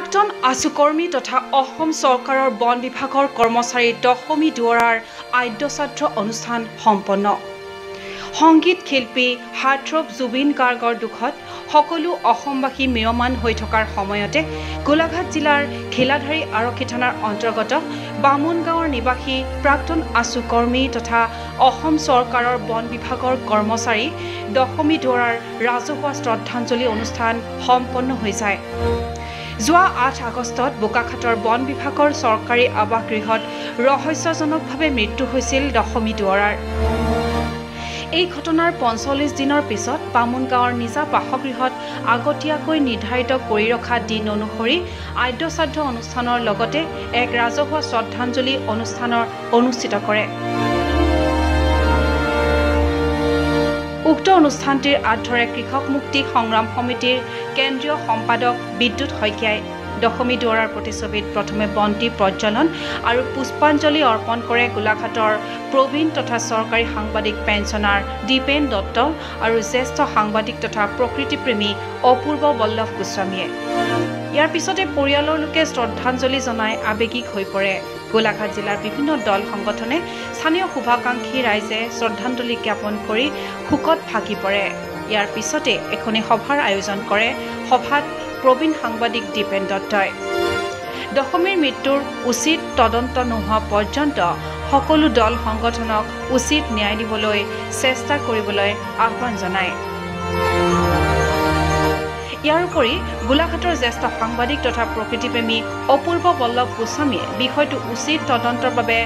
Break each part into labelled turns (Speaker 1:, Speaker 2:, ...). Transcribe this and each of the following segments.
Speaker 1: প্ৰাক্তন আছুকৰ্মী তথা অসম চৰকাৰৰ বন বিভাগৰ কৰ্মচাৰী দশমী দুৱৰাৰ আদ্যশ্ৰাদ্ধ অনুষ্ঠান সম্পন্ন। সংগীত শিল্পী হাৰ্টথ্ৰব জুবিন গাৰ্গৰ দুখত সকলো অসমবাসী ম্ৰিয়মান হৈ থকাৰ সময়তে গোলাঘাট জিলাৰ ঘিলাধাৰী আৰক্ষী থানাৰ অন্তৰ্গত বামুণ গাঁৱৰ নিবাসী প্ৰাক্তন আছুকৰ্মী তথা অসম চৰকাৰৰ বন বিভাগৰ কৰ্মচাৰী দশমী দুৱৰাৰ ৰাজহুৱা শ্ৰদ্ধাঞ্জলি অনুষ্ঠান সম্পন্ন হৈ যায়। যোৱা 8 আগষ্টত বোকাখাটৰ বন বিভাগৰ চৰকাৰী আৱাসগৃহত ৰহস্যজনকভাৱে মৃত্যু হৈছিল দশমী দুৱৰাৰ। এই ঘটনাৰ ৪৫ দিনৰ পিছত বামুণ গাঁৱৰ নিজা বাসগৃহত আগতীয়াকৈ নিৰ্ধাৰিত কৰি ৰখা দিন অনুসৰি আদ্যশ্ৰাদ্ধ অনুষ্ঠানৰ লগতে এক ৰাজহুৱা শ্ৰদ্ধাঞ্জলি অনুষ্ঠিত কৰে। উক্ত অনুষ্ঠানটিৰ আঁতৰে কৃষক মুক্তি সংগ্ৰাম সমিতিৰ কেন্দ্ৰীয় সম্পাদক বিদ্যুৎ শইকীয়াই দশমী দুৱৰাৰ প্ৰতিচ্ছবিত প্ৰথমে বন্তি প্ৰজ্বলন আৰু পুষ্পাঞ্জলি অৰ্পণ কৰে গোলাঘাটৰ প্ৰবীণ তথা চৰকাৰী সাংবাদিক পেঞ্চনাৰ দীপেন দত্ত আৰু জ্যেষ্ঠ সাংবাদিক তথা প্ৰকৃতিপ্ৰেমী অপূৰ্ব বল্লভ গোস্বামীয়ে। ইয়াৰ পিছতে পৰিয়ালৰ লোকে শ্ৰদ্ধাঞ্জলি জনাই আৱেগিক হৈ পৰে। গোলাঘাট জিলাৰ বিভিন্ন দল সংগঠনে স্থানীয় শুভাকাংক্ষী ৰাইজে শ্ৰদ্ধাঞ্জলি জ্ঞাপন কৰি শোকত ভাগি পৰে। ইয়াৰ পিছতে এখনি সভাৰ আয়োজন কৰে। সভাত প্ৰবীণ সাংবাদিক দীপেন দত্তই দশমীৰ মৃত্যুৰ উচিত তদন্ত নোহোৱা পৰ্যন্ত সকলো দল সংগঠনক উচিত ন্যায় দিবলৈ চেষ্টা কৰিবলৈ আহ্বান জনায়। ইয়াৰ উপৰি গোলাঘাটৰ জ্যেষ্ঠ সাংবাদিক তথা প্ৰকৃতিপ্ৰেমী অপূৰ্ব বল্লভ গোস্বামীয়ে বিষয়টো উচিত তদন্তৰ বাবে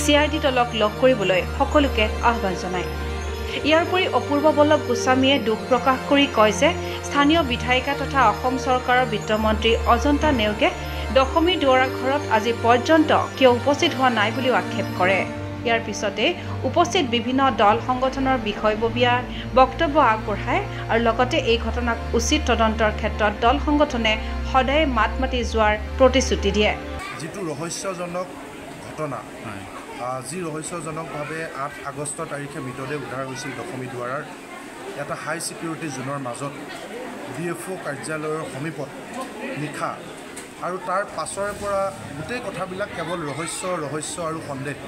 Speaker 1: CID দলক লগ কৰিবলৈ সকলোকে আহ্বান জনায়। ইয়াৰ উপৰি অপূৰ্ব বল্লভ গোস্বামীয়ে দুখ প্ৰকাশ কৰি কয় যে স্থানীয় বিধায়িকা তথা অসম চৰকাৰৰ বিত্তমন্ত্ৰী অজন্তা নেওগে দশমী দুৱৰাৰ ঘৰত আজি পৰ্যন্ত কিয় উপস্থিত হোৱা নাই বুলিও আক্ষেপ কৰে। ইয়াৰ পিছতে উপস্থিত বিভিন্ন দল সংগঠনৰ বিষয়ববীয়াৰ বক্তব্য আগবঢ়ায় আৰু লগতে এই ঘটনাক উচিত তদন্তৰ ক্ষেত্ৰত দল সংগঠনে সদায় মাত মাতি যোৱাৰ প্ৰতিশ্ৰুতি দিয়ে।
Speaker 2: যিটো ৰহস্যজনক ঘটনা, যি ৰহস্যজনকভাৱে 8 আগষ্ট তাৰিখে মৃতদেহ উদ্ধাৰ হৈছিল দশমী দুৱৰাৰ এটা হাই ছিকিউৰিটি জোনৰ মাজত BFO কাৰ্যালয়ৰ সমীপত নিশা, আৰু তাৰ পাছৰে পৰা গোটেই কথাবিলাক কেৱল ৰহস্য আৰু সন্দেহ।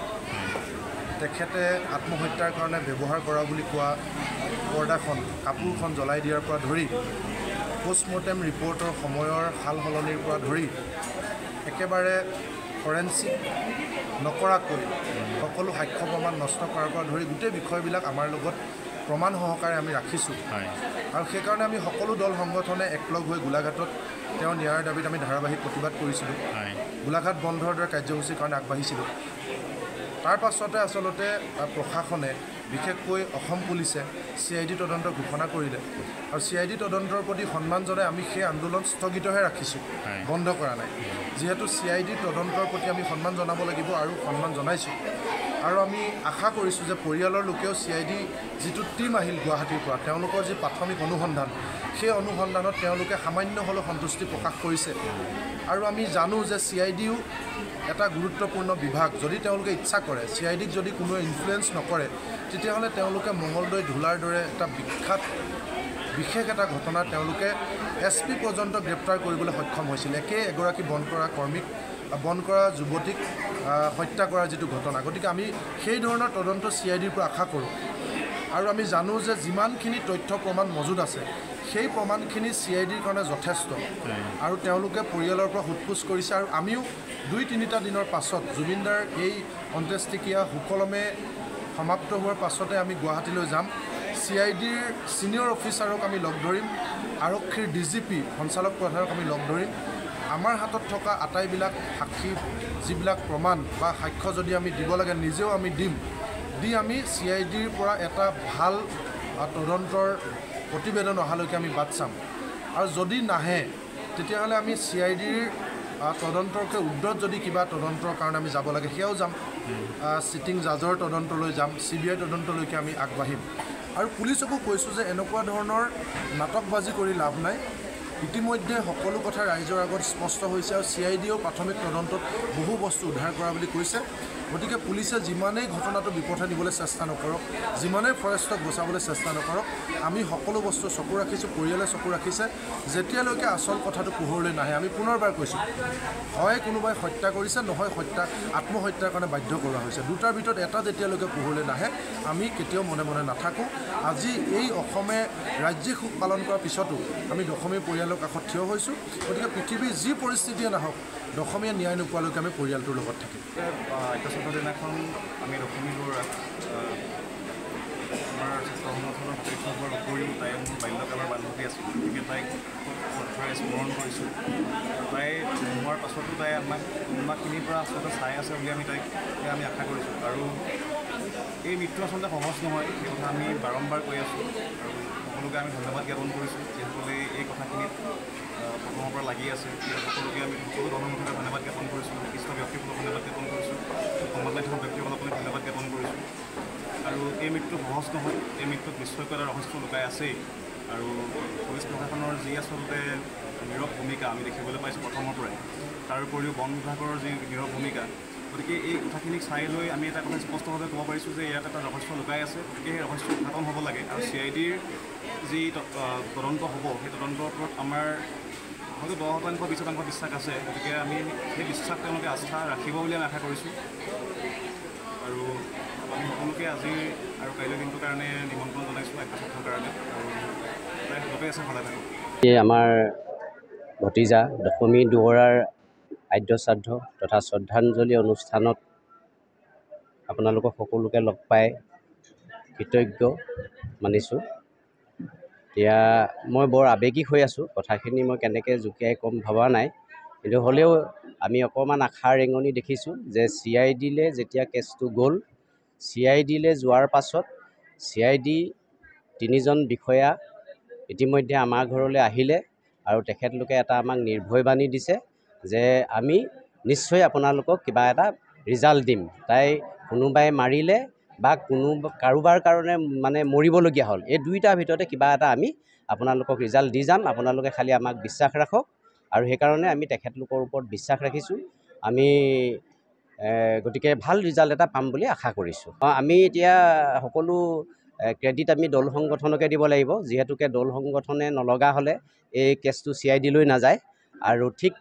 Speaker 2: তেখেতে আত্মহত্যাৰ কাৰণে ব্যৱহাৰ কৰা বুলি কোৱা পৰ্দাখন কাপোৰখন জ্বলাই দিয়াৰ পৰা ধৰি পোষ্টমৰ্টেম ৰিপৰ্টৰ সময়ৰ সাল সলনিৰ পৰা ধৰি একেবাৰে ফৰেনচিক নকৰাকৈ সকলো সাক্ষ্য প্ৰমাণ নষ্ট কৰাৰ পৰা ধৰি গোটেই বিষয়বিলাক আমাৰ লগত প্ৰমাণ সহকাৰে আমি ৰাখিছোঁ। আৰু সেইকাৰণে আমি সকলো দল সংগঠনে একলগ হৈ গোলাঘাটত তেওঁৰ ন্যায়ৰ দাবীত আমি ধাৰাবাহিক প্ৰতিবাদ কৰিছিলোঁ। গোলাঘাট বন্ধৰ দৰে কাৰ্যসূচীৰ কাৰণে আগবাঢ়িছিলোঁ। তাৰ পাছতে আচলতে প্ৰশাসনে বিশেষকৈ অসম পুলিচে CID তদন্ত ঘোষণা কৰিলে আৰু CID তদন্তৰ প্ৰতি সন্মান জনাই আমি সেই আন্দোলন স্থগিতহে ৰাখিছোঁ, বন্ধ কৰা নাই। যিহেতু CID তদন্তৰ প্ৰতি আমি সন্মান জনাব লাগিব আৰু সন্মান জনাইছোঁ। আৰু আমি আশা কৰিছোঁ যে পৰিয়ালৰ লোকেও CID যিটো টীম আহিল গুৱাহাটীৰ পৰা, তেওঁলোকৰ যি প্ৰাথমিক অনুসন্ধান, সেই অনুসন্ধানত তেওঁলোকে সামান্য হ'লেও সন্তুষ্টি প্ৰকাশ কৰিছে। আৰু আমি জানো যে CIDও এটা গুৰুত্বপূৰ্ণ বিভাগ। যদি তেওঁলোকে ইচ্ছা কৰে, CIDক যদি কোনোৱে ইনফ্লুৱেঞ্চ নকৰে, তেতিয়াহ'লে তেওঁলোকে মঙলদৈ ধূলাৰ দৰে এটা বিশেষ এটা ঘটনা তেওঁলোকে SP পৰ্যন্ত গ্ৰেপ্তাৰ কৰিবলৈ সক্ষম হৈছিল। এগৰাকী বন কৰা যুৱতীক হত্যা কৰাৰ যিটো ঘটনা। গতিকে আমি সেই ধৰণৰ তদন্ত CIDৰ পৰা আশা কৰোঁ। আৰু আমি জানো যে যিমানখিনি তথ্য প্ৰমাণ মজুত আছে, সেই প্ৰমাণখিনি CIDৰ কাৰণে যথেষ্ট। আৰু তেওঁলোকে পৰিয়ালৰ পৰা সোধপোছ কৰিছে। আৰু আমিও 2-3টা দিনৰ পাছত জুবিনদাৰ এই অন্ত্যেষ্টিক্ৰিয়া সুকলমে সমাপ্ত হোৱাৰ পাছতে আমি গুৱাহাটীলৈ যাম। CIDৰ ছিনিয়ৰ অফিচাৰক আমি লগ ধৰিম, আৰক্ষীৰ DGP সঞ্চালক প্ৰধানক আমি লগ ধৰিম। আমাৰ হাতত থকা আটাইবিলাক সাক্ষী, যিবিলাক প্ৰমাণ বা সাক্ষ্য যদি আমি দিব লাগে, নিজেও আমি দি আমি CIDৰ পৰা এটা ভাল তদন্তৰ প্ৰতিবেদন অহালৈকে আমি বাট চাম। আৰু যদি নাহে, তেতিয়াহ'লে আমি CIDৰ তদন্তৰকৈ উৰ্ধত যদি কিবা তদন্তৰ কাৰণে আমি যাব লাগে, সেয়াও যাম। চিটিং জাজৰ তদন্তলৈ যাম, CBI তদন্তলৈকে আমি আগবাঢ়িম। আৰু পুলিচকো কৈছোঁ যে এনেকুৱা ধৰণৰ নাটকবাজি কৰি লাভ নাই। ইতিমধ্যে সকলো কথা ৰাইজৰ আগত স্পষ্ট হৈছে আৰু CIDও প্ৰাথমিক তদন্তত বহু বস্তু উদ্ধাৰ কৰা বুলি কৈছে। গতিকে পুলিচে যিমানেই ঘটনাটো বিপথে নিবলৈ চেষ্টা নকৰক, যিমানেই ফৰেষ্টক বচাবলৈ চেষ্টা নকৰক, আমি সকলো বস্তু চকু ৰাখিছোঁ, পৰিয়ালে চকু ৰাখিছে। যেতিয়ালৈকে আচল কথাটো পোহৰলৈ নাহে, আমি পুনৰবাৰ কৈছোঁ, হয় কোনোবাই হত্যা কৰিছে, নহয় আত্মহত্যাৰ কাৰণে বাধ্য কৰোৱা হৈছে। দুটাৰ ভিতৰত এটা যেতিয়ালৈকে পোহৰলৈ নাহে, আমি কেতিয়াও মনে মনে নাথাকোঁ। আজি এই অসমে ৰাজ্যিক শোক পালন কৰাৰ পিছতো আমি দশমীৰ পৰিয়ালৰ কাষত থিয় হৈছোঁ। গতিকে পৃথিৱীৰ যি পৰিস্থিতিয়ে নাহক, দশমীয়ে ন্যায় নোপোৱালৈকে আমি পৰিয়ালটোৰ লগত থাকিম।
Speaker 3: আদ্যশ্ৰাদ্ধ দিনাখন আমি দশমী দুৱৰাক আমাৰ ছাত্ৰ সংগঠনৰ সদস্য হোৱাৰ উপৰিও তাই মোৰ বাল্যকালৰ বান্ধৱী আছিল, গতিকে তাইক শ্ৰদ্ধাৰে স্মৰণ কৰিছোঁ। তাই নোহোৱাৰ পাছতো তাই আমাকখিনিৰ পৰা আচলতে চাই আছে বুলি আমি আশা কৰিছোঁ। আৰু এই মৃত্যু আচলতে সহজ নহয়, সেই কথা আমি বাৰম্বাৰ কৈ আছোঁ। আৰু সকলোকে আমি ধন্যবাদ জ্ঞাপন কৰিছোঁ, যিসকলে এই কথাখিনিত প্ৰথমৰ পৰা লাগি আছে। সকলোকে আমি সকলো দলসমূহকে ধন্যবাদ জ্ঞাপন কৰিছোঁ, বিশিষ্ট ব্যক্তিসকলক ধন্যবাদ জ্ঞাপন কৰিছোঁ, সংবাদ মাধ্যমৰ ব্যক্তিসকলক ধন্যবাদ জ্ঞাপন কৰিছোঁ। আৰু এই মৃত্যু সহজ নহয়, এই মৃত্যুত নিশ্চয়কৈ এটা ৰহস্য লুকাই আছেই। আৰু পুলিচ প্ৰশাসনৰ যি আচলতে নীৰৱ ভূমিকা আমি দেখিবলৈ পাইছোঁ প্ৰথমৰ পৰাই, তাৰ উপৰিও বন বিভাগৰ যি নীৰৱ ভূমিকা, গতিকে এই কথাখিনিক চাই লৈ আমি এটা কথা স্পষ্টভাৱে ক'ব পাৰিছোঁ যে ইয়াত এটা ৰহস্য লুকাই আছে। গতিকে সেই ৰহস্য উদ্ঘাটন হ'ব লাগে। আৰু CIDৰ যি তদন্ত হ'ব, সেই তদন্তৰ ওপৰত আমাৰ হয়তো 10% 20% বিশ্বাস আছে। গতিকে আমি সেই বিশ্বাস তেওঁলোকে আস্থা ৰাখিব বুলি আমি আশা কৰিছোঁ। আৰু আমি সকলোকে আজি আৰু কাইলৈ দিনটোৰ কাৰণে নিমন্ত্ৰণ জনাইছোঁ আদ্যশ্ৰাদ্ধৰ কাৰণে। আৰু প্ৰায় সুখতে আছে, ভালে থাকক।
Speaker 4: আমাৰ ভতিজা দশমী দুৱৰাৰ আদ্যশ্ৰাদ্ধ তথা শ্ৰদ্ধাঞ্জলি অনুষ্ঠানত আপোনালোকক সকলোকে লগ পাই কৃতজ্ঞ মানিছোঁ। এতিয়া মই বৰ আৱেগিক হৈ আছোঁ, কথাখিনি মই কেনেকৈ জুকিয়াই ক'ম ভবা নাই, কিন্তু হ'লেও আমি অকণমান আশাৰ ৰেঙনি দেখিছোঁ যে CIDলৈ যেতিয়া কেছটো গ'ল, CIDলৈ যোৱাৰ পাছত CID 3জন বিষয়া ইতিমধ্যে আমাৰ ঘৰলৈ আহিলে আৰু তেখেতলোকে এটা আমাক নিৰ্ভয়বাণী দিছে যে আমি নিশ্চয় আপোনালোকক কিবা এটা ৰিজাল্ট দিম। তাই কোনোবাই মাৰিলে বা কাৰোবাৰ কাৰণে মানে মৰিবলগীয়া হ'ল, এই দুইটাৰ ভিতৰতে কিবা এটা আমি আপোনালোকক ৰিজাল্ট দি যাম, আপোনালোকে খালি আমাক বিশ্বাস ৰাখক। আৰু সেইকাৰণে আমি তেখেতলোকৰ ওপৰত বিশ্বাস ৰাখিছোঁ। আমি গতিকে ভাল ৰিজাল্ট এটা পাম বুলি আশা কৰিছোঁ। আমি এতিয়া সকলো ক্ৰেডিট আমি দল সংগঠনকে দিব লাগিব, যিহেতুকে দল সংগঠনে নলগা হ'লে এই কেছটো CIDলৈ নাযায়। আৰু ঠিক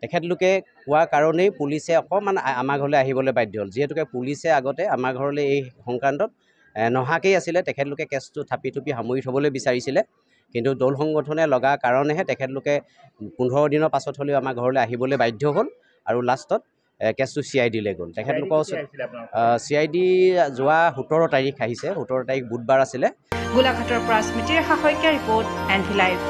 Speaker 4: তেখেতলোকে কোৱা কাৰণেই পুলিচে অকণমান আমাৰ ঘৰলৈ আহিবলৈ বাধ্য হ'ল, যিহেতুকে পুলিচে আগতে আমাৰ ঘৰলৈ এই সংক্ৰান্তত নহাকেই আছিলে। তেখেতলোকে কেছটো থাপি থুপি সামৰি থ'বলৈ বিচাৰিছিলে, কিন্তু দল সংগঠনে লগা কাৰণেহে তেখেতলোকে 15 দিনৰ পাছত হ'লেও আমাৰ ঘৰলৈ আহিবলৈ বাধ্য হ'ল আৰু লাষ্টত কেছটো CIDলৈ গ'ল। তেখেতলোকৰ CID যোৱা 17 তাৰিখ আহিছে, 17 তাৰিখ বুধবাৰ আছিলে।
Speaker 1: গোলাঘাটৰ পৰা স্মৃতিৰেখা শইকীয়াৰ ৰিপৰ্ট, NV Live।